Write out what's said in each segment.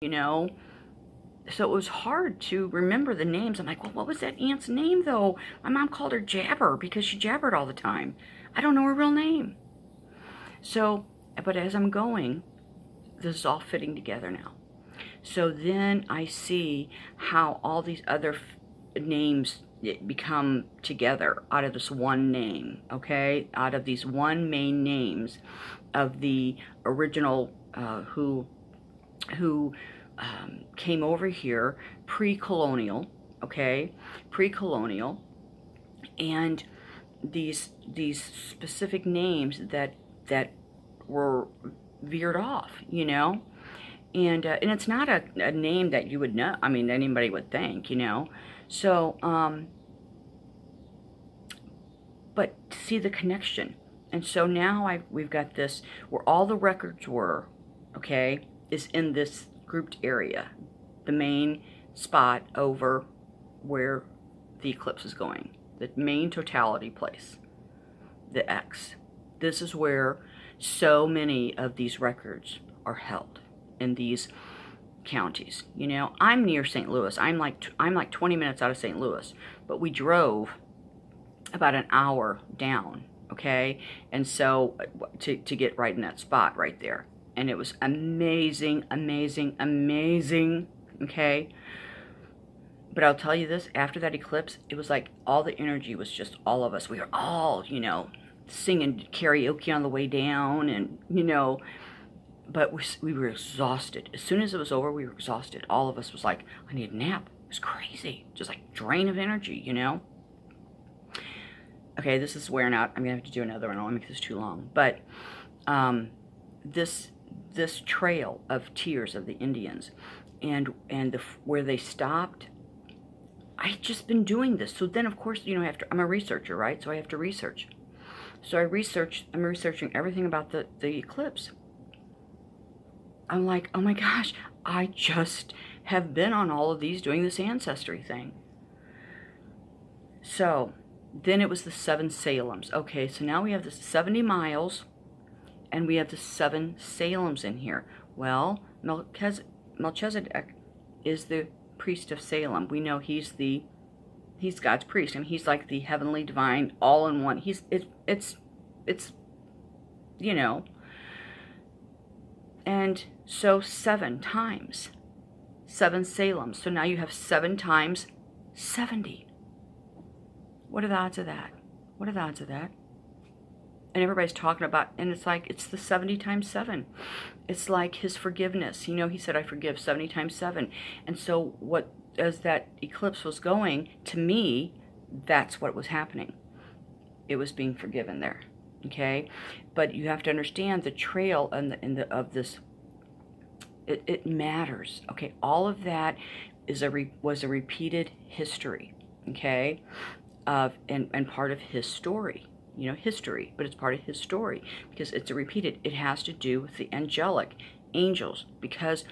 you know? So it was hard to remember the names. I'm like, well, what was that aunt's name, though? My mom called her Jabber because she jabbered all the time. I don't know her real name. So, but as I'm going, this is all fitting together now. So then I see how all these other names become together out of this one name, okay? Out of these one main names of the original who came over here pre-colonial, okay? Pre-colonial, and these specific names that were veered off, you know? And it's not a name that you would know. I mean, anybody would think, you know. So, but see the connection. And so now we've got this where all the records were, okay, is in this grouped area, the main spot over where the eclipse is going, the main totality place, the X. This is where so many of these records are held in these counties. You know, I'm near St. Louis. I'm like 20 minutes out of St. Louis, but we drove about an hour down, okay? And so to get right in that spot right there. And it was amazing, amazing, amazing, okay? But I'll tell you this, after that eclipse, it was like all the energy was just all of us. We were all, you know, singing karaoke on the way down, and, you know, but we were exhausted. As soon as it was over, we were exhausted. All of us was like, I need a nap. It was crazy. Just like drain of energy, you know? Okay, this is wearing out. I'm going to have to do another one. I don't want to make this too long. But this trail of tears of the Indians and where they stopped, I've just been doing this. So then, of course, you know, I'm a researcher, right? So I have to research. So I'm researching everything about the eclipse. I'm like, oh my gosh, I just have been on all of these doing this ancestry thing. So then it was the 7 Salems. Okay, so now we have the 70 miles and we have the 7 Salems in here. Well, Melchizedek is the priest of Salem. We know he's God's priest. I mean, he's like the heavenly divine all in one. It's you know. And so 7 times 7 Salems. So now you have 7 times 70. What are the odds of that? What are the odds of that? And everybody's talking about, and it's like, it's the 70 times 7. It's like his forgiveness. You know, he said, I forgive 70 times 7. And so as that eclipse was going, to me, that's what was happening. It was being forgiven there. Okay? But you have to understand the trail of this, it matters. Okay? All of that was a repeated history. Okay? And part of his story, you know, history, but it's part of his story because it's a repeated. It has to do with the angelic angels, because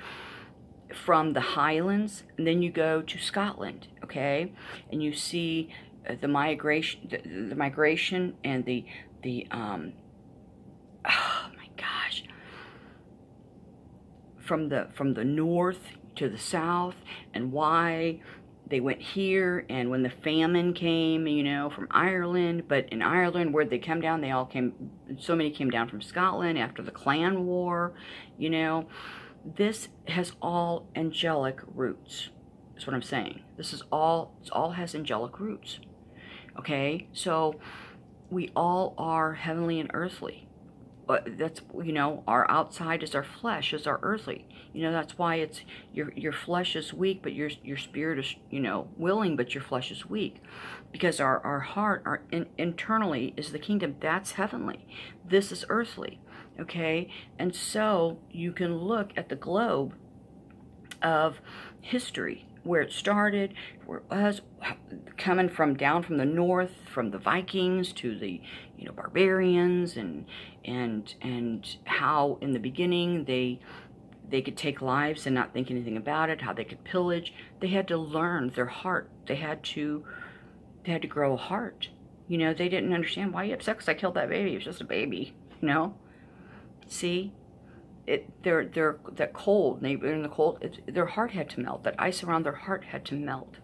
from the Highlands, and then you go to Scotland, okay, and you see the migration, and the oh my gosh, from the north to the south, and why they went here, and when the famine came, you know, from Ireland, but in Ireland, where'd they come down? They all came, so many came down from Scotland after the Clan War, you know. This has all angelic roots, is what I'm saying. It all has angelic roots, okay? So we all are heavenly and earthly. That's, you know, our outside is our flesh, is our earthly. You know, that's why it's your flesh is weak, but your spirit is, you know, willing, but your flesh is weak, because our heart, internally is the kingdom. That's heavenly. This is earthly. Okay, and so you can look at the globe of history, where it started, where it was coming from down from the north, from the Vikings to the, you know, barbarians, and how in the beginning they could take lives and not think anything about it, how they could pillage. They had to learn their heart. They had to grow a heart. You know, they didn't understand, why are you upset because I killed that baby? It was just a baby, you know. See, they're that cold. They were in the cold. Their heart had to melt. That ice around their heart had to melt.